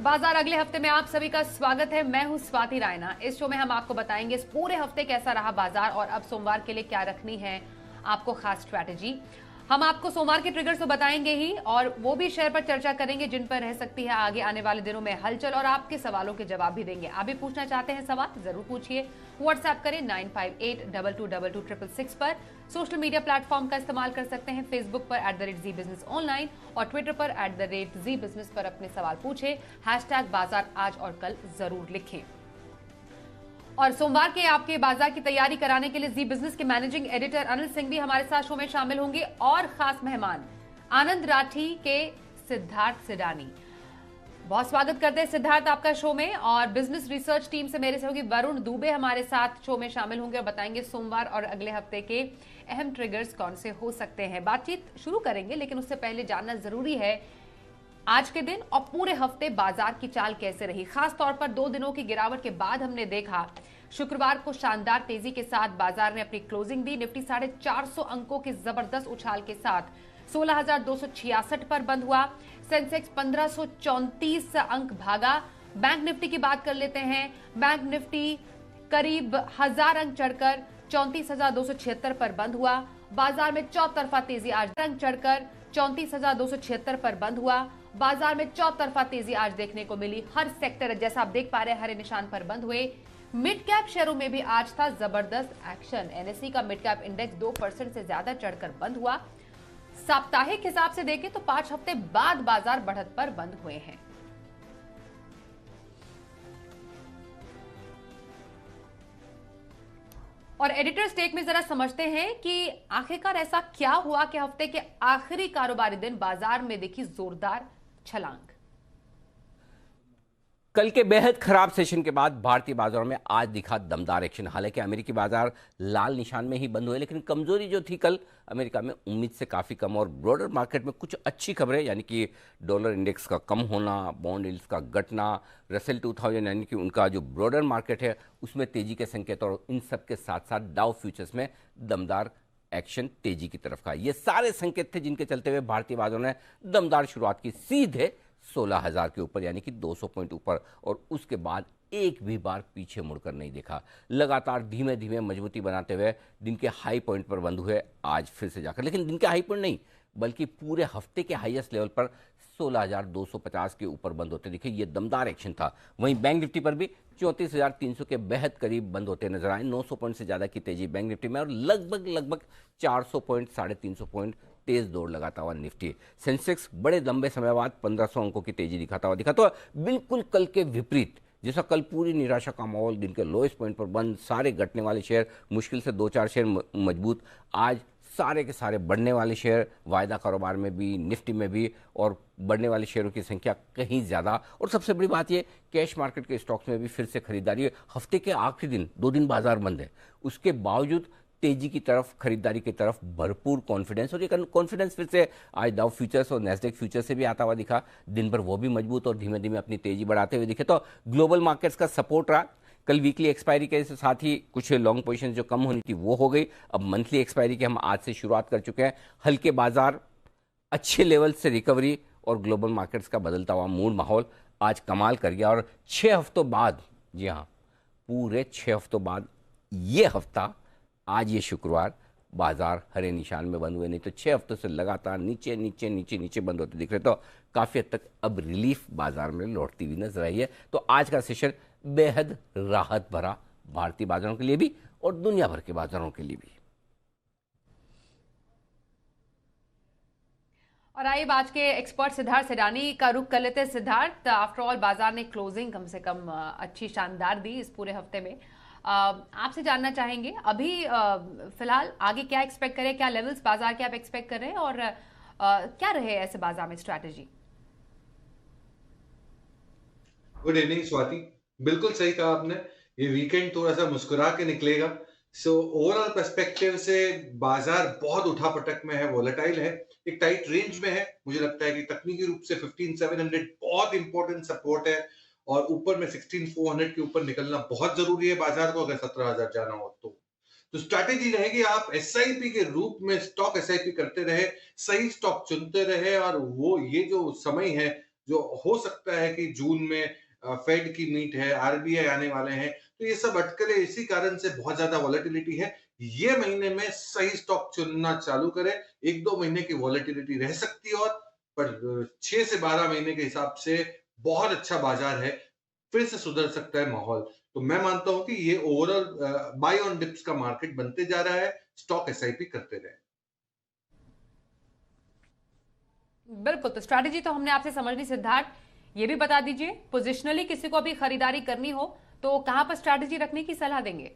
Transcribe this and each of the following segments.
बाजार अगले हफ्ते में आप सभी का स्वागत है। मैं हूं स्वाति रायना। इस शो में हम आपको बताएंगे इस पूरे हफ्ते कैसा रहा बाजार और अब सोमवार के लिए क्या रखनी है आपको खास स्ट्रैटेजी। हम आपको सोमवार के ट्रिगर्स तो बताएंगे ही और वो भी शेयर पर चर्चा करेंगे जिन पर रह सकती है आगे आने वाले दिनों में हलचल, और आपके सवालों के जवाब भी देंगे। आप भी पूछना चाहते हैं सवाल, जरूर पूछिए। व्हाट्सएप करें 9582226666 पर। सोशल मीडिया प्लेटफॉर्म का इस्तेमाल कर सकते हैं, फेसबुक पर @ZBusiness ऑनलाइन और ट्विटर पर @ZBusiness पर अपने सवाल पूछे। #बाजार आज और कल जरूर लिखें। और सोमवार के आपके बाजार की तैयारी कराने के लिए जी बिजनेस के मैनेजिंग एडिटर अनिल सिंह भी हमारे साथ शो में शामिल होंगे और खास मेहमान आनंद राठी के सिद्धार्थ सिडानी। बहुत स्वागत करते हैं सिद्धार्थ आपका शो में। और बिजनेस रिसर्च टीम से मेरे सहयोगी वरुण दुबे हमारे साथ शो में शामिल होंगे और बताएंगे सोमवार और अगले हफ्ते के अहम ट्रिगर्स कौन से हो सकते हैं। बातचीत शुरू करेंगे, लेकिन उससे पहले जानना जरूरी है आज के दिन और पूरे हफ्ते बाजार की चाल कैसे रही। खास तौर पर 2 दिनों की गिरावट के बाद हमने देखा शुक्रवार को शानदार तेजी के साथ बाजार ने अपनी क्लोजिंग दी। निफ्टी 450 अंकों के जबरदस्त उछाल के साथ 16,266 पर बंद हुआ। सेंसेक्स 1534 अंक भागा। बैंक निफ्टी की बात कर लेते हैं। बैंक निफ्टी करीब 1000 अंक चढ़कर 34,276 पर बंद हुआ। बाजार में चौतरफा तेजी आज अंक चढ़कर 34,276 पर बंद हुआ। बाजार में चौतरफा तेजी आज देखने को मिली। हर सेक्टर जैसा आप देख पा रहे हैं हरे निशान पर बंद हुए। मिड कैप शेयरों में भी आज था जबरदस्त एक्शन। एनएसई का मिड कैप इंडेक्स 2% से ज्यादा चढ़कर बंद हुआ। साप्ताहिक हिसाब से देखें तो 5 हफ्ते बाद बाजार बढ़त पर बंद हुए हैं। और एडिटर्स टेक में जरा समझते हैं कि आखिरकार ऐसा क्या हुआ कि हफ्ते के आखिरी कारोबारी दिन बाजार में देखी जोरदार छलांग। कल के बेहद खराब सेशन के बाद भारतीय बाजारों में आज दिखा दमदार एक्शन। हालांकि अमेरिकी बाजार लाल निशान में ही बंद हुए, लेकिन कमजोरी जो थी कल अमेरिका में उम्मीद से काफ़ी कम। और ब्रॉडर मार्केट में कुछ अच्छी खबरें, यानी कि डॉलर इंडेक्स का कम होना, बॉन्ड यील्ड्स का घटना, रसेल 2000 यानी कि उनका जो ब्रॉडर मार्केट है उसमें तेजी के संकेत, और इन सब के साथ साथ डाउ फ्यूचर्स में दमदार एक्शन तेजी की तरफ का, ये सारे संकेत थे जिनके चलते हुए भारतीय बाजारों ने दमदार शुरुआत की, सीधे 16,000 के ऊपर यानी कि 200 पॉइंट ऊपर, और उसके बाद एक भी बार पीछे मुड़कर नहीं देखा। लगातार धीमे धीमे मजबूती बनाते हुए दिन के हाई पॉइंट पर बंद हुए आज फिर से जाकर, लेकिन दिन के हाई पॉइंट नहीं बल्कि पूरे हफ्ते के हाईएस्ट लेवल पर 16,250 के ऊपर बंद होते दिखे। ये दमदार एक्शन था। वहीं बैंक निफ्टी पर भी 34,300 के बेहद करीब बंद होते नजर आए। 900 पॉइंट से ज्यादा की तेजी बैंक निफ्टी में, और लगभग 400 पॉइंट 350 पॉइंट तेज दौड़ लगाता हुआ निफ्टी। सेंसेक्स बड़े लंबे समय बाद 1500 अंकों की तेजी दिखाता हुआ दिखा। तो बिल्कुल कल के विपरीत, जैसा कल पूरी निराशा का माहौल, दिन के लोएस्ट पॉइंट पर बंद, सारे घटने वाले शेयर, मुश्किल से 2-4 शेयर मजबूत, आज सारे के सारे बढ़ने वाले शेयर, वायदा कारोबार में भी, निफ्टी में भी, और बढ़ने वाले शेयरों की संख्या कहीं ज़्यादा। और सबसे बड़ी बात ये, कैश मार्केट के स्टॉक्स में भी फिर से खरीदारी। हफ्ते के आखिरी दिन 2 दिन बाजार बंद है, उसके बावजूद तेजी की तरफ, खरीदारी की तरफ भरपूर कॉन्फिडेंस। और ये कॉन्फिडेंस फिर से आज डाउ फ्यूचर्स और नेस्डेक फ्यूचर्स से भी आता हुआ दिखा। दिन भर वो भी मजबूत और धीमे धीमे अपनी तेजी बढ़ाते हुए दिखे। तो ग्लोबल मार्केट्स का सपोर्ट रहा। कल वीकली एक्सपायरी के साथ ही कुछ लॉन्ग पोजीशन जो कम होनी थी वो हो गई। अब मंथली एक्सपायरी की हम आज से शुरुआत कर चुके हैं। हल्के बाजार, अच्छे लेवल से रिकवरी और ग्लोबल मार्केट्स का बदलता हुआ मूड माहौल आज कमाल कर गया। और 6 हफ्तों बाद, जी हाँ, पूरे 6 हफ्तों बाद ये हफ्ता, आज ये शुक्रवार, बाजार हरे निशान में बंद हुए। नहीं तो 6 हफ्तों से लगातार नीचे नीचे नीचे नीचे बंद होते दिख रहे। तो काफ़ी हद तक अब रिलीफ बाजार में लौटती हुई नजर आई है। तो आज का सेशन बेहद राहत भरा, भारतीय बाजारों के लिए भी और दुनिया भर के बाजारों के लिए भी। और आइए आज के एक्सपर्ट सिद्धार्थ सिडानी का रुख कर लेते हैं। सिद्धार्थ, आफ्टरऑल बाजार ने क्लोजिंग कम से कम अच्छी शानदार दी इस पूरे हफ्ते में। आपसे जानना चाहेंगे अभी फिलहाल आगे क्या एक्सपेक्ट करें, क्या लेवल्स बाजार के आप एक्सपेक्ट कर रहे हैं, और क्या रहे ऐसे बाजार में स्ट्रैटेजी। गुड इवनिंग स्वाति, बिल्कुल सही कहा आपने। ये वीकेंड थोड़ा सा मुस्कुरा के निकलेगा। सो ओवरऑल पर्सपेक्टिव से बाजार बहुत उठापटक में है, वोलेटाइल है, एक टाइट रेंज में है। मुझे लगता है कि तकनीकी रूप से 15,700 बहुत इंपॉर्टेंट सपोर्ट है, और ऊपर में 16,400 के ऊपर निकलना बहुत जरूरी है बाजार को, अगर 17,000 जाना हो तो स्ट्रैटेजी रहेगी आप एसआईपी के रूप में स्टॉक एसआईपी करते रहे, सही स्टॉक चुनते रहे, और वो ये जो समय है जो हो सकता है कि जून में फेड की मीट है, आरबीआई आने वाले हैं, तो ये सब अटकलें इसी कारण से बहुत ज्यादा वॉलेटिलिटी है। ये महीने में सही स्टॉक चुनना चालू करें। 1-2 महीने की वॉलेटिलिटी रह सकती है, और पर 6 से 12 महीने के हिसाब से बहुत अच्छा बाजार है, फिर से सुधर सकता है माहौल। तो मैं मानता हूं कि ये ओवरऑल बाय ऑन डिप्स का मार्केट बनते जा रहा है। स्टॉक एसआईपी करते रहे। बिल्कुल, तो स्ट्रैटेजी तो हमने आपसे समझ ली सिद्धार्थ। ये भी बता दीजिए, पोजिशनली किसी को अभी खरीदारी करनी हो तो कहां पर स्ट्रैटेजी रखने की सलाह देंगे?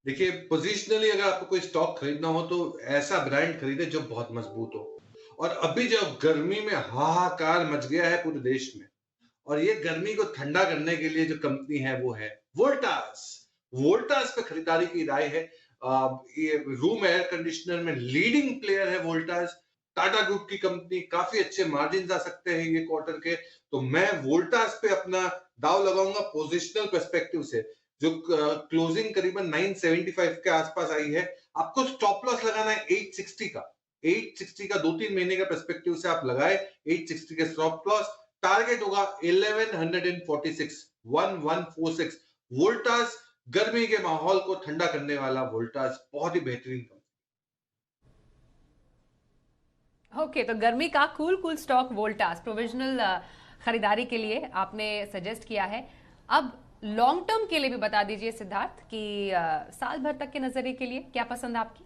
देखिए, पोजिशनली अगर आपको कोई स्टॉक खरीदना हो तो ऐसा ब्रांड खरीदे जो बहुत मजबूत हो। और अभी जो गर्मी में हाहाकार मच गया है पूरे देश में, और ये गर्मी को ठंडा करने के लिए जो कंपनी है वो है वोल्टास। वोल्टास पे खरीदारी की राय है। ये रूम एयर कंडीशनर में लीडिंग प्लेयर है वोल्टास। टाटा ग्रुप की कंपनी, काफी अच्छे मार्जिन आ सकते हैं ये क्वार्टर के। तो मैं वोल्टास पे अपना दाव लगाऊंगा पोजिशनल पर्सपेक्टिव से। जो क्लोजिंग करीबन 975 के आसपास आई है, आपको स्टॉप लॉस लगाना है 860 का। 860 का 2-3 महीने का पर्सपेक्टिव से आप लगाए 860 के स्टॉप लॉस। टारगेट होगा 1146, 1146। वोल्टास, गर्मी के माहौल को ठंडा करने वाला वोल्टास बहुत ही बेहतरीन कंपनी। ओके, तो गर्मी का cool cool stock Voltas provisional खरीदारी के लिए आपने सजेस्ट किया है। अब लॉन्ग टर्म के लिए भी बता दीजिए सिद्धार्थ कि साल भर तक के नजरिए के लिए क्या पसंद आपकी?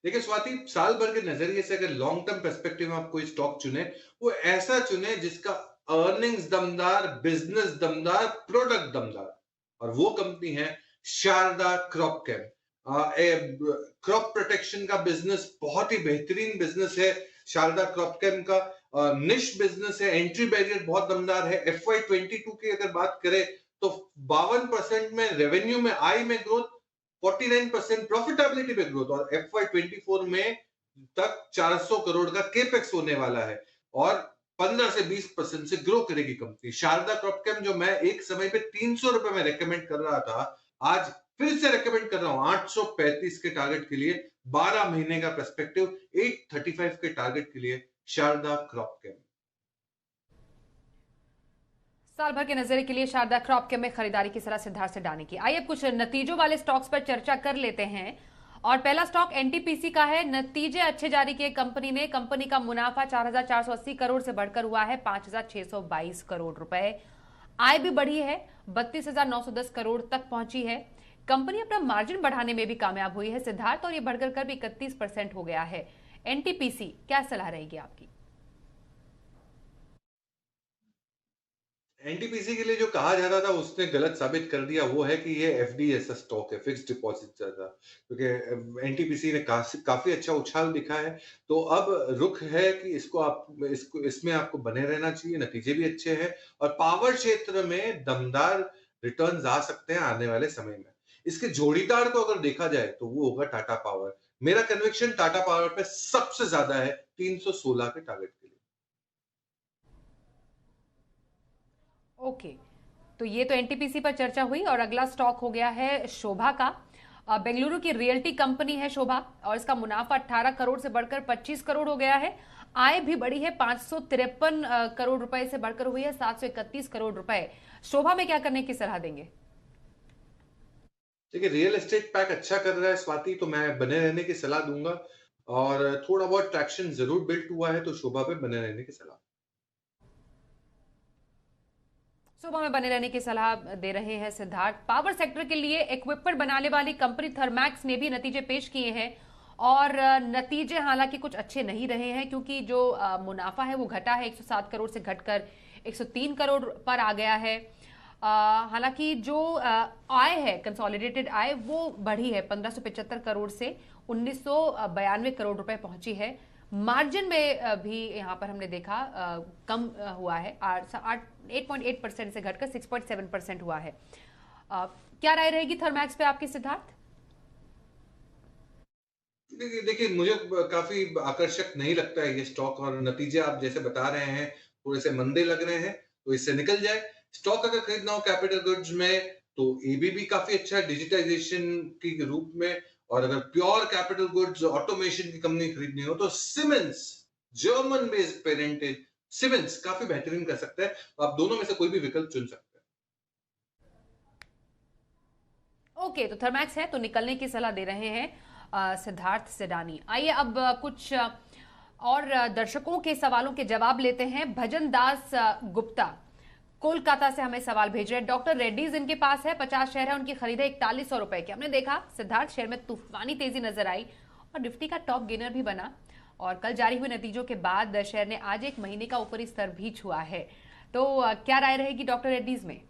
देखिए स्वाति, साल भर के नजरिए से अगर लॉन्ग टर्म पर्सपेक्टिव में आप कोई स्टॉक चुने, वो ऐसा चुने जिसका अर्निंग्स दमदार, बिजनेस दमदार, प्रोडक्ट दमदार। और वो कंपनी है शारदा क्रॉपकेम। क्रॉप प्रोटेक्शन का बिजनेस बहुत ही बेहतरीन बिजनेस है शारदा क्रॉपकेम का। निश बिजनेस है, एंट्री बैरियर बहुत दमदार है। FY22 की अगर बात करें तो 52% में रेवेन्यू में, आय में ग्रोथ, 49% प्रॉफिटेबिलिटी में ग्रोथ, और FY24 में तक 400 करोड़ का केपेक्स होने वाला है, और 15 से 20% से ग्रो करेगी कंपनी। शारदा क्रॉपकेम जो मैं एक समय पे 300 रुपए में रेकमेंड कर रहा था, आज फिर से रेकमेंड कर रहा हूं 835 के टारगेट के लिए। 12 महीने का पर्सपेक्टिव 835 के टारगेट के लिए शारदा क्रॉपकेम। साल भर के नजरिए के लिए शारदा क्रॉपकेम में खरीदारी की सलाह सिद्धार्थ से डालने की। आइए अब कुछ नतीजों वाले स्टॉक्स पर चर्चा कर लेते हैं। और पहला स्टॉक एनटीपीसी का है। नतीजे अच्छे जारी किए कंपनी ने। कंपनी का मुनाफा 4,480 करोड़ से बढ़कर हुआ है 5,622 करोड़ रुपए। आय भी बढ़ी है, 32,910 करोड़ तक पहुंची है। कंपनी अपना मार्जिन बढ़ाने में भी कामयाब हुई है सिद्धार्थ, और ये बढ़कर कर भी 31% हो गया है। एनटीपीसी, क्या सलाह रहेगी आपकी? एनटीपीसी के लिए जो कहा जा रहा था उसने गलत साबित कर दिया, वो है कि ये एफडी ऐसा स्टॉक है, फिक्स्ड डिपॉजिट ज्यादा। क्योंकि एनटीपीसी ने काफी अच्छा उछाल दिखा है। तो अब रुख है कि इसमें आपको बने रहना चाहिए। नतीजे भी अच्छे हैं, और पावर क्षेत्र में दमदार रिटर्न्स आ सकते हैं आने वाले समय में। इसके जोड़ीदार को अगर देखा जाए तो वो होगा टाटा पावर। मेरा कन्विक्शन टाटा पावर पे सबसे ज्यादा है 316 के टारगेट के लिए। ओके, तो ये तो एनटीपीसी पर चर्चा हुई, और अगला स्टॉक हो गया है शोभा का। बेंगलुरु की रियल्टी कंपनी है शोभा, और इसका मुनाफा 18 करोड़ से बढ़कर 25 करोड़ हो गया है। आय भी बढ़ी है, 553 करोड़ रुपए से बढ़कर हुई है 731 करोड़ रुपए। शोभा में क्या करने की सलाह देंगे? देखिए, रियल एस्टेट पैक अच्छा कर रहा है स्वाति, तो मैं बने रहने की सलाह दूंगा। और थोड़ा बहुत ट्रैक्शन जरूर बिल्ट हुआ है, तो शोभा पे बने रहने की सलाह। सुबह में बने रहने की सलाह दे रहे हैं सिद्धार्थ। पावर सेक्टर के लिए इक्विपमेंट बनाने वाली कंपनी थर्मैक्स ने भी नतीजे पेश किए हैं, और नतीजे हालांकि कुछ अच्छे नहीं रहे हैं, क्योंकि जो मुनाफा है वो घटा है, 107 करोड़ से घटकर 103 करोड़ पर आ गया है। हालांकि जो आय है, कंसोलिडेटेड आय, वो बढ़ी है 1575 करोड़ से 1992 करोड़ रुपए पहुंची है। मार्जिन में भी यहां पर हमने देखा कम हुआ है, 8.8% से घटकर 6.7% हुआ है। क्या राय रहेगी थर्मैक्स पे आपकी सिद्धार्थ? देखिए, मुझे काफी आकर्षक नहीं लगता है ये स्टॉक, और नतीजे आप जैसे बता रहे हैं थोड़े से मंदे लग रहे हैं, तो इससे निकल जाए। स्टॉक अगर खरीदना हो कैपिटल गुड्स में तो एबीबी काफी अच्छा है डिजिटाइजेशन के रूप में। और अगर प्योर कैपिटल गुड्स ऑटोमेशन की कंपनी खरीदनी हो तो Siemens German based parentage Siemens काफी बेहतरीन कर सकता है। आप दोनों में से कोई भी विकल्प चुन सकते हैं। ओके, तो थर्मैक्स है तो निकलने की सलाह दे रहे हैं सिद्धार्थ सिडानी। आइए अब कुछ और दर्शकों के सवालों के जवाब लेते हैं। भजन दास गुप्ता कोलकाता से हमें सवाल भेज रहे हैं। डॉक्टर रेड्डीज इनके पास है, 50 शेयर है, उनकी खरीद है 4100 रुपए की। हमने देखा सिद्धार्थ शेयर में तूफानी तेजी नजर आई और निफ्टी का टॉप गेनर भी बना और कल जारी हुए नतीजों के बाद शेयर ने आज एक महीने का ऊपरी स्तर भी छुआ है। तो क्या राय रहेगी डॉक्टर रेड्डीज में?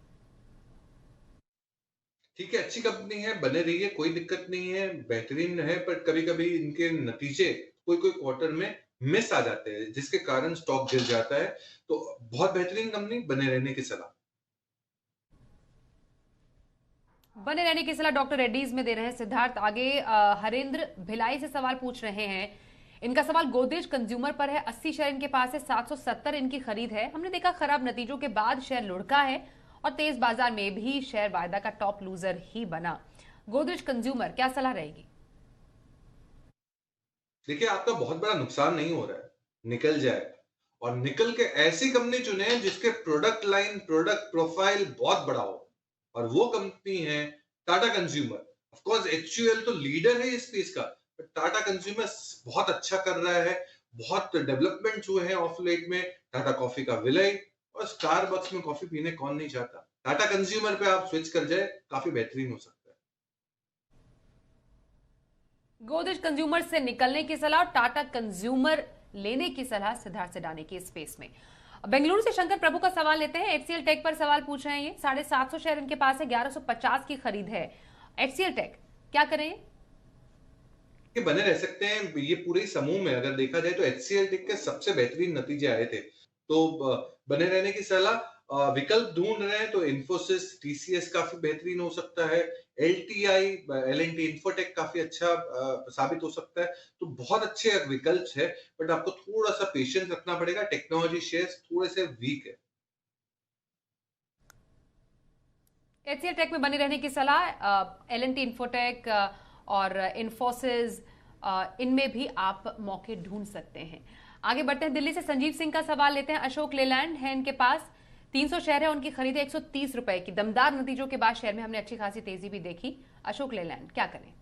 ठीक है, अच्छी कंपनी है, बने रही है, कोई दिक्कत नहीं है, बेहतरीन है, पर कभी कभी इनके नतीजे कोई कोई क्वार्टर में मिस आ जाते हैं जिसके कारण स्टॉक गिर जाता है। तो बहुत बेहतरीन कंपनी, बने रहने की सलाह। बने रहने की सलाह डॉक्टर रेड्डीज में दे रहे हैं सिद्धार्थ। आगे हरेंद्र भिलाई से सवाल पूछ रहे हैं। इनका सवाल गोदरेज कंज्यूमर पर है, 80 शेयर इनके पास है, 770 इनकी खरीद है। हमने देखा खराब नतीजों के बाद शेयर लुढ़का है और तेज बाजार में भी शेयर वायदा का टॉप लूजर ही बना। गोदरेज कंज्यूमर, क्या सलाह रहेगी? देखिए, आपका बहुत बड़ा नुकसान नहीं हो रहा है, निकल जाए। और निकल के ऐसी कंपनी चुने जिसके प्रोडक्ट लाइन, प्रोडक्ट प्रोफाइल बहुत बड़ा हो, और वो कंपनी है Tata consumer. Of course HUL तो लीडर है इस स्पेस का, बट टाटा कंज्यूमर बहुत अच्छा कर रहा है। बहुत डेवलपमेंट हुए हैं ऑफ लेट में। टाटा कॉफी का विलय, और स्टारबक्स में कॉफी पीने कौन नहीं चाहता। टाटा कंज्यूमर पे आप स्विच कर जाए, काफी बेहतरीन हो सकता है। गोदरेज कंज्यूमर से निकलने की सलाह और टाटा कंज्यूमर लेने की सलाह सिद्धार्थ सिडानी की स्पेस में। बेंगलुरु से शंकर प्रभु का सवाल लेते हैं। एचसीएल टेक पर सवाल पूछ रहे हैं। ये 750 शेयर इनके पास है, 1150 की खरीद है। एचसीएल टेक क्या करें? ये बने रह सकते हैं। ये पूरे समूह में अगर देखा जाए तो एचसीएल टेक के सबसे बेहतरीन नतीजे आए थे। तो बने रहने की सलाह। विकल्प ढूंढ रहे हैं तो इन्फोसिस, टीसीएस काफी बेहतरीन हो सकता है। एलटीआई, एलएनटी इन्फोटेक काफी अच्छा साबित हो सकता है। तो बहुत अच्छे विकल्प है, बट आपको थोड़ा सा पेशेंस रखना पड़ेगा। टेक्नोलॉजी शेयर्स थोड़े से वीक है। एचसीएल टेक में बने रहने की सलाह। एलएनटी इन्फोटेक और इन्फोसिस, इनमें भी आप मौके ढूंढ सकते हैं। आगे बढ़ते हैं। दिल्ली से संजीव सिंह का सवाल लेते हैं। अशोक लेलैंड है इनके पास, 300 शेयर है, उनकी खरीद है 130 रुपए की। दमदार नतीजों के बाद शेयर में हमने अच्छी खासी तेजी भी देखी। अशोक लेलैंड क्या करें?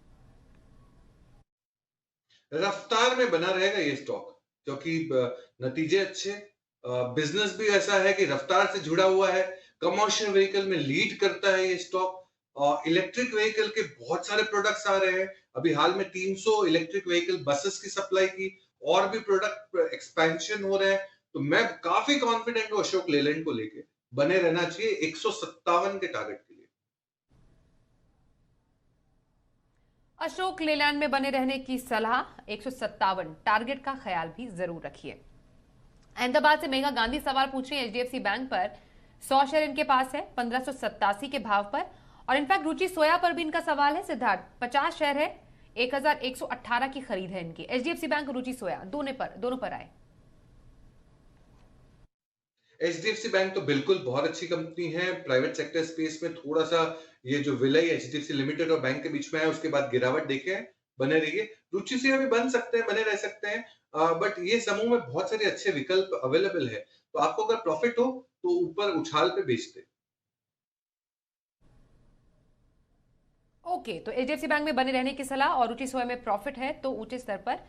रफ्तार में बना रहेगा ये स्टॉक, क्योंकि नतीजे अच्छे, बिजनेस भी ऐसा है कि रफ्तार से जुड़ा हुआ है। कमर्शियल व्हीकल में लीड करता है ये स्टॉक। इलेक्ट्रिक व्हीकल के बहुत सारे प्रोडक्ट्स आ रहे हैं। अभी हाल में 300 इलेक्ट्रिक व्हीकल बसेस की सप्लाई की, और भी प्रोडक्ट एक्सपेंशन हो रहे हैं। तो मैं काफी कॉन्फिडेंट हूँ अशोक लेलैंड को लेके। बने रहना चाहिए 157 के टारगेट के लिए। अशोक लेलैंड में बने रहने की सलाह, 157 टारगेट का ख्याल भी जरूर रखिए। अहमदाबाद से मेघा गांधी सवाल पूछ रही है। एचडीएफसी बैंक पर 100 शेयर इनके पास है, 1587 के भाव पर। और इनफैक्ट रुचि सोया पर भी इनका सवाल है सिद्धार्थ। 50 शेयर है, 1118 की खरीद है इनकी। एचडीएफसी बैंक, रुचि सोया, दोनों पर आए। एचडीएफसी बैंक तो बिल्कुल बहुत अच्छी कंपनी है। प्राइवेट सेक्टर स्पेस में थोड़ा सा ये जो विलय एचडीएफसी लिमिटेड और बैंक के बीच में है, उसके बाद गिरावट देखे हैं। बने रहिए। रुचि से भी बन सकते हैं, बने रह सकते हैं। बट ये समूह में बहुत सारे अच्छे विकल्प अवेलेबल है। तो आपको अगर प्रॉफिट हो तो ऊपर उछाल पे बेचते। ओके, तो एचडीएफसी बैंक में बने रहने की सलाह और रुचि सोया में प्रॉफिट है तो ऊंचे स्तर पर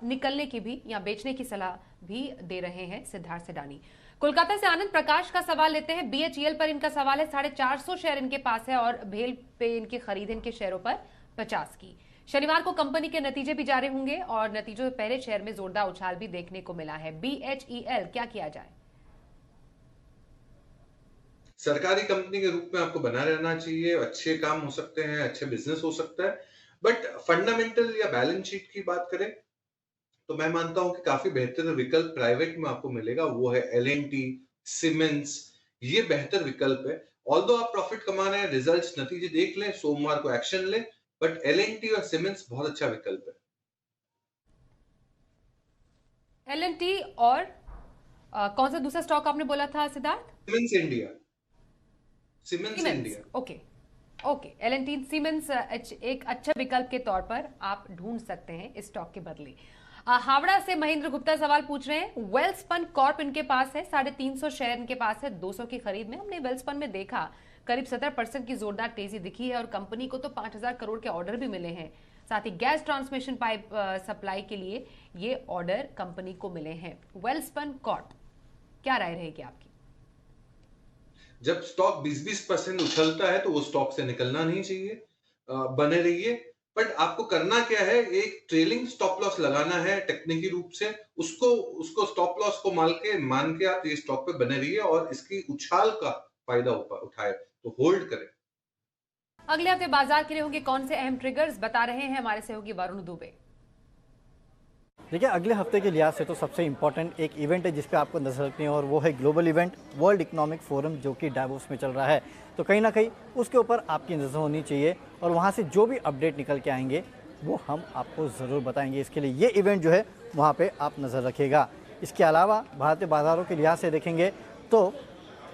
निकलने की भी या बेचने की सलाह भी दे रहे हैं सिद्धार्थ सिडानी। कोलकाता से आनंद प्रकाश का सवाल लेते हैं। बीएचईएल पर इनका सवाल है। 450 शेयर इनके पास है और भेल पे इनकी खरीद इनके शेयरों पर 50 की। शनिवार को कंपनी के नतीजे भी जारी होंगे और नतीजों से पहले शेयर में जोरदार उछाल भी देखने को मिला है। बीएचईएल क्या किया जाए? सरकारी कंपनी के रूप में आपको बना रहना चाहिए। अच्छे काम हो सकते हैं, अच्छे बिजनेस हो सकता है। बट फंडामेंटल या बैलेंस शीट की बात करें तो मैं मानता हूं कि काफी बेहतर विकल्प प्राइवेट में आपको मिलेगा। वो है एलएनटी, सीमेंस। ये बेहतर विकल्प है। ऑल्दो आप प्रॉफिट कमा रहे हैं, रिजल्ट्स, नतीजे देख लें, सोमवार को एक्शन लें। बट एलएनटी और सीमेंस बहुत अच्छा विकल्प है। एलएनटी और कौन सा दूसरा स्टॉक आपने बोला था Siddharth? Siemens India. Siemens India. Okay okay, LNT Siemens एक अच्छा विकल्प के तौर पर आप ढूंढ सकते हैं इस स्टॉक के बदले। हावड़ा से महेंद्र गुप्ता सवाल पूछ रहे हैं, वेलस्पन कॉर्प इनके पास है, 350 शेयर इनके पास है 200 की खरीद में। हमने वेलस्पन में देखा करीब 70% की जोरदार तेजी दिखी है और कंपनी को तो 5000 करोड़ के ऑर्डर भी मिले हैं। साथ ही गैस ट्रांसमिशन पाइप सप्लाई के लिए ये ऑर्डर कंपनी को मिले हैं। वेलस्पन कॉर्प, क्या राय रहेगी आपकी? जब स्टॉक 20-20% उछलता है तो वो स्टॉक से निकलना नहीं चाहिए, बने रहिए। बट आपको करना क्या है, एक ट्रेलिंग स्टॉप लॉस लगाना है टेक्निकल रूप से, उसको स्टॉप लॉस को मान के आप ये स्टॉक पे बने रहिए और इसकी उछाल का फायदा उठाए, तो होल्ड करें। अगले हफ्ते बाजार के लिए होंगे कौन से अहम ट्रिगर्स, बता रहे हैं हमारे सहयोगी वरुण दुबे। देखिए, अगले हफ्ते के लिहाज से तो सबसे इम्पॉर्टेंट एक इवेंट है जिस पे आपको नजर रखनी है और वो है global event world economic forum, जो कि डावोस में चल रहा है। तो कहीं ना कहीं उसके ऊपर आपकी नज़र होनी चाहिए और वहाँ से जो भी अपडेट निकल के आएंगे वो हम आपको ज़रूर बताएंगे। इसके लिए ये इवेंट जो है वहाँ पर आप नज़र रखिएगा। इसके अलावा भारतीय बाज़ारों के लिहाज से देखेंगे तो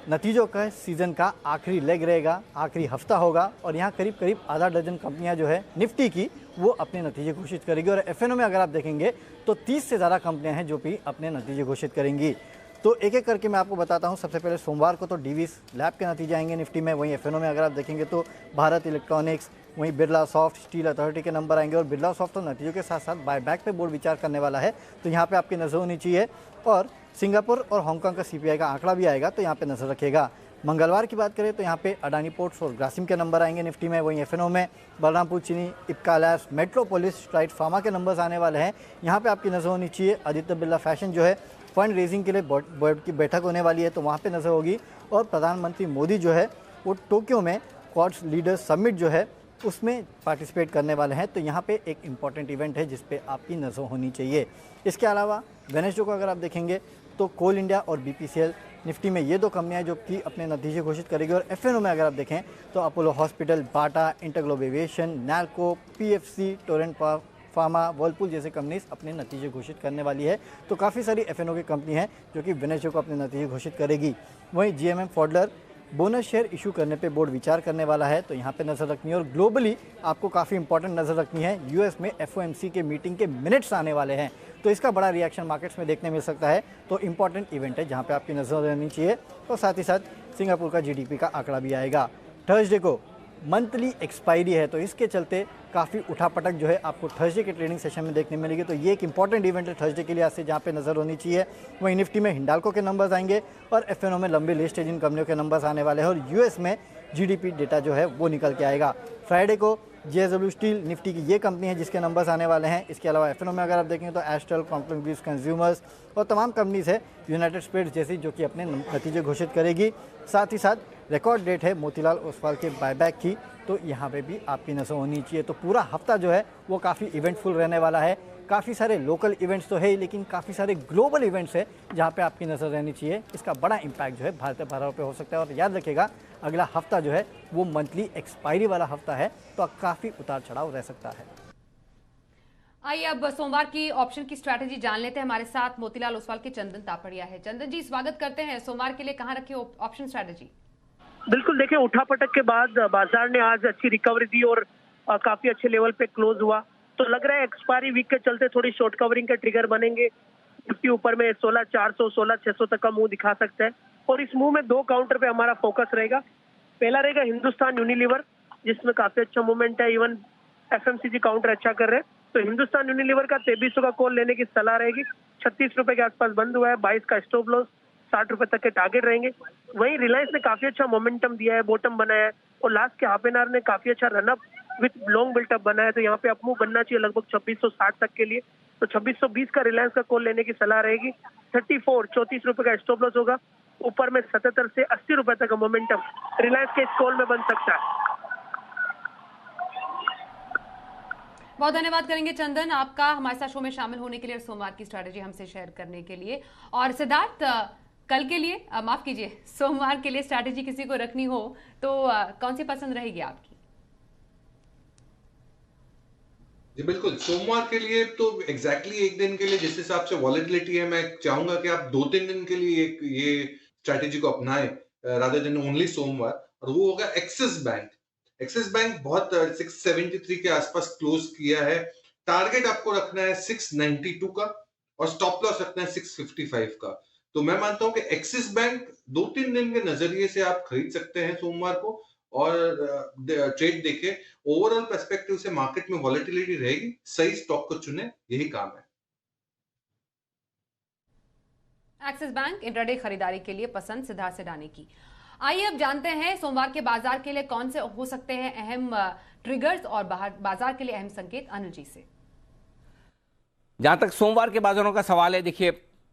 नतीजों का सीज़न का आखिरी लेग रहेगा, आखिरी हफ्ता होगा और यहाँ करीब करीब आधा डजन कंपनियाँ जो है निफ्टी की वो अपने नतीजे घोषित करेगी और एफएनओ में अगर आप देखेंगे तो 30 से ज़्यादा कंपनियाँ हैं जो भी अपने नतीजे घोषित करेंगी। तो एक एक करके मैं आपको बताता हूँ। सबसे पहले सोमवार को तो डीवीस लैब के नतीजे आएंगे निफ्टी में। वहीं एफएनओ में अगर आप देखेंगे तो भारत इलेक्ट्रॉनिक्स, वहीं बिरला सॉफ्ट, स्टील अथॉरिटी के नंबर आएंगे और बिरला सॉफ्ट तो नतीजों के साथ साथ बायबैक पे बोर्ड विचार करने वाला है, तो यहाँ पे आपकी नज़र होनी चाहिए। और सिंगापुर और हांगकांग का सीपीआई का आंकड़ा भी आएगा, तो यहाँ पे नज़र रखेगा। मंगलवार की बात करें तो यहाँ पे अडानी पोर्ट्स और ग्रासिम के नंबर आएंगे निफ्टी में। वहीं एफएनओ में बलरामपुर चीनी, Ipca labs, metropolis, STRIDE pharma के नंबर्स आने वाले हैं। यहाँ पे आपकी नज़र होनी चाहिए। आदित्य बिरला फैशन जो है फंड रेजिंग के लिए बोर्ड की बैठक होने वाली है, तो वहाँ पे नज़र होगी। और प्रधानमंत्री मोदी जो है वो टोक्यो में क्वाड्स लीडर्स समिट जो है उसमें पार्टिसिपेट करने वाले हैं, तो यहाँ पे एक इम्पॉर्टेंट इवेंट है जिस पे आपकी नज़र होनी चाहिए। इसके अलावा वेनेसडे को अगर आप देखेंगे तो कोल इंडिया और बीपीसीएल निफ्टी में ये दो कंपनियां जो कि अपने नतीजे घोषित करेगी। और एफएनओ में अगर आप देखें तो Apollo hospital, Bata, InterGlobe aviation, Nalco, PFC, Torrent pharma, Whirlpool जैसे कंपनीज अपने नतीजे घोषित करने वाली है। तो काफ़ी सारी एफएनओ की कंपनी है जो कि वेनेसडे को अपने नतीजे घोषित करेगी। वहीं जीएमएम फॉडलर बोनस शेयर इशू करने पे बोर्ड विचार करने वाला है, तो यहाँ पे नज़र रखनी है। और ग्लोबली आपको काफ़ी इंपॉर्टेंट नज़र रखनी है, यूएस में एफओएमसी के मीटिंग के मिनट्स आने वाले हैं, तो इसका बड़ा रिएक्शन मार्केट्स में देखने मिल सकता है। तो इंपॉर्टेंट इवेंट है जहाँ पे आपकी नज़र रहनी चाहिए। और साथ ही साथ सिंगापुर का जीडीपी का आंकड़ा भी आएगा। थर्सडे को मंथली एक्सपायरी है, तो इसके चलते काफ़ी उठापटक जो है आपको थर्सडे के ट्रेडिंग सेशन में देखने मिलेगी। तो ये एक इंपॉर्टेंट इवेंट है थर्सडे के लिए, आज से जहाँ पे नज़र होनी चाहिए। वहीं निफ्टी में हिंडाल्को के नंबर्स आएंगे और एफएनओ में लंबे लिस्ट जिन कंपनियों के नंबर्स आने वाले हैं। और यूएस में जीडीपी डेटा जो है वो निकल के आएगा। फ्राइडे को जेएसडब्ल्यू स्टील निफ्टी की ये कंपनी है जिसके नंबर्स आने वाले हैं। इसके अलावा एफएनओ में अगर आप देखेंगे तो एस्ट्रल, कॉम्प्लेक्स ग्रीव्स कंज्यूमर्स और तमाम कंपनीज है, यूनाइटेड स्पिरिट्स जैसी, जो कि अपने नतीजे घोषित करेगी। साथ ही साथ रिकॉर्ड डेट है मोतीलाल ओसवाल के बायबैक की, तो यहाँ पे भी आपकी नज़र होनी चाहिए। तो पूरा हफ्ता जो है वो काफ़ी इवेंटफुल रहने वाला है। काफ़ी सारे लोकल इवेंट्स तो है, लेकिन काफ़ी सारे ग्लोबल इवेंट्स है जहाँ पे आपकी नज़र रहनी चाहिए। इसका बड़ा इम्पैक्ट जो है भारतीय बाजारों पे हो सकता है। और याद रखिएगा अगला हफ्ता जो है वो मंथली एक्सपायरी वाला हफ्ता है, तो काफ़ी उतार चढ़ाव रह सकता है। आइए अब सोमवार की ऑप्शन की स्ट्रैटेजी जान लेते हैं। हमारे साथ मोतीलाल ओसवाल के चंदन तापड़िया है। चंदन जी, स्वागत करते हैं। सोमवार के लिए कहाँ रखी ऑप्शन स्ट्रैटेजी? बिल्कुल, देखिए उठापटक के बाद बाजार ने आज अच्छी रिकवरी दी और काफी अच्छे लेवल पे क्लोज हुआ। तो लग रहा है एक्सपायरी वीक के चलते थोड़ी शॉर्ट कवरिंग के ट्रिगर बनेंगे। निफ्टी ऊपर में 16,400 16,600 तक का मुंह दिखा सकता है और इस मुंह में दो काउंटर पे हमारा फोकस रहेगा। पहला रहेगा हिंदुस्तान यूनिलीवर, जिसमें काफी अच्छा मूवमेंट है, इवन एफएमसीजी काउंटर अच्छा कर रहे हैं। तो हिंदुस्तान यूनिलीवर का 2300 का कॉल लेने की सलाह रहेगी। 36 रुपए के आसपास बंद हुआ है, 22 का स्टॉप लॉस, 60 रुपए तक के टारगेट रहेंगे। वहीं रिलायंस ने काफी अच्छा मोमेंटम दिया है, बॉटम बनाया है और लास्ट के हाफ एन आवर ने काफी अच्छा रनअप विथ लॉन्ग बिल्टअप बनाया है। तो यहाँ पे अपमूव बनना चाहिए लगभग 2660 तक के लिए। तो 2620 का रिलायंस का कॉल लेने की सलाह रहेगी। 34 रुपए का स्टॉप लॉस होगा। ऊपर में 77 से 80 रुपए तक का मोमेंटम रिलायंस के इस कॉल में बन सकता है। बहुत धन्यवाद करेंगे चंदन आपका हमारे साथ शो में शामिल होने के लिए और सोमवार की स्ट्रैटेजी हमसे शेयर करने के लिए। और सिद्धार्थ, कल के लिए माफ कीजिए, सोमवार के लिए स्ट्रैटेजी किसी को रखनी हो तो कौन सी पसंद रहेगी आपकी? जी बिल्कुल, सोमवार के लिए तो एग्जैक्टली एक दिन के लिए जिस हिसाब से वॉलेटिलिटी है, मैं चाहूंगा कि आप 2-3 दिन के लिए ये स्ट्रैटेजी को अपनाएं रादर देन ओनली सोमवार। और वो होगा एक्सिस बैंक। एक्सिस बैंक बहुत 673 के आसपास क्लोज किया है। टारगेट आपको रखना है 692 का और स्टॉप लॉस रखना है 655 का। तो मैं मानता हूं कि एक्सिस बैंक 2-3 दिन के नजरिए से आप खरीद सकते हैं सोमवार को, और ट्रेड देखें। ओवरऑल पर्सपेक्टिव से मार्केट में वॉलेटिलिटी रहेगी, सही स्टॉक को चुने, यही काम है। एक्सिस बैंक इंट्राडे खरीदारी के लिए पसंद, सिद्धार्थ सिडानी की। आइए अब जानते हैं सोमवार के बाजार के लिए कौन से हो सकते हैं अहम ट्रिगर्स और बाजार के लिए अहम संकेत। अनिल जी से। जहां तक सोमवार के बाजारों का सवाल है, देखिए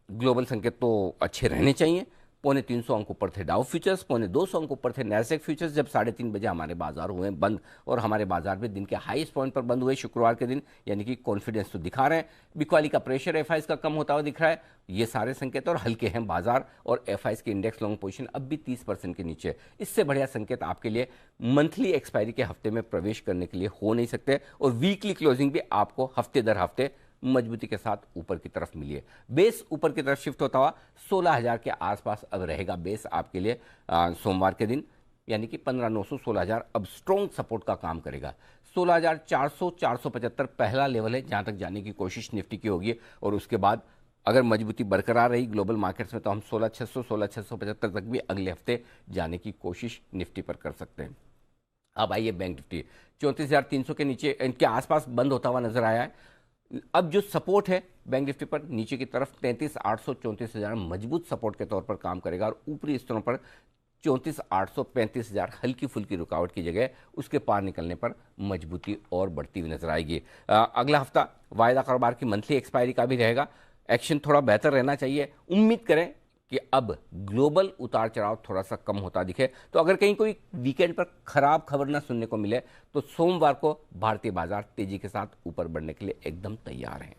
ग्लोबल संकेत तो अच्छे रहने चाहिए। 325 अंक ऊपर थे डाउ फ्यूचर्स, 250 अंक ऊपर थे नैस्डैक फ्यूचर्स जब 3:30 बजे हमारे बाजार हुए बंद, और हमारे बाजार में दिन के हाईएस्ट पॉइंट पर बंद हुए शुक्रवार के दिन, यानी कि कॉन्फिडेंस तो दिखा रहे हैं। बिकवाली का प्रेशर एफआईज का कम होता हुआ दिख रहा है। ये सारे संकेत और हल्के हैं बाजार, और एफआईज की इंडेक्स लॉन्ग पोजीशन अब भी 30% के नीचे। इससे बढ़िया संकेत आपके लिए मंथली एक्सपायरी के हफ्ते में प्रवेश करने के लिए हो नहीं सकते, और वीकली क्लोजिंग भी आपको हफ्ते दर हफ्ते मजबूती के साथ ऊपर की तरफ मिली है। बेस ऊपर की तरफ शिफ्ट होता हुआ 16,000 के आसपास अब रहेगा बेस आपके लिए सोमवार के दिन, यानी कि 15,900 16,000 अब स्ट्रॉन्ग सपोर्ट का काम करेगा। 16,400 475 पहला लेवल है जहां तक जाने की कोशिश निफ्टी की होगी, और उसके बाद अगर मजबूती बरकरार रही ग्लोबल मार्केट्स में तो हम 16,600 16,675 तक भी अगले हफ्ते जाने की कोशिश निफ्टी पर कर सकते हैं। अब आइए बैंक निफ्टी 34,300 के नीचे इनके आसपास बंद होता हुआ नजर आया है। अब जो सपोर्ट है बैंक निफ्टी पर नीचे की तरफ 33,800 34,000 मजबूत सपोर्ट के तौर पर काम करेगा, और ऊपरी स्तरों पर 34,800 35,000 हल्की फुल्की रुकावट की जगह उसके पार निकलने पर मजबूती और बढ़ती हुई नजर आएगी। अगला हफ्ता वायदा कारोबार की मंथली एक्सपायरी का भी रहेगा, एक्शन थोड़ा बेहतर रहना चाहिए। उम्मीद करें कि अब ग्लोबल उतार चढ़ाव थोड़ा सा कम होता दिखे, तो अगर कहीं कोई वीकेंड पर खराब खबर ना सुनने को मिले तो सोमवार को भारतीय बाजार तेजी के साथ ऊपर बढ़ने के लिए एकदम तैयार हैं।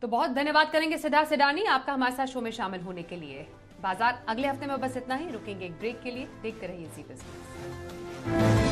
तो बहुत धन्यवाद करेंगे सिद्धार्थ सिडानी आपका हमारे साथ शो में शामिल होने के लिए। बाजार अगले हफ्ते में बस इतना ही, रुकेंगे एक ब्रेक के लिए। देखते रहिए जी बिजनेस।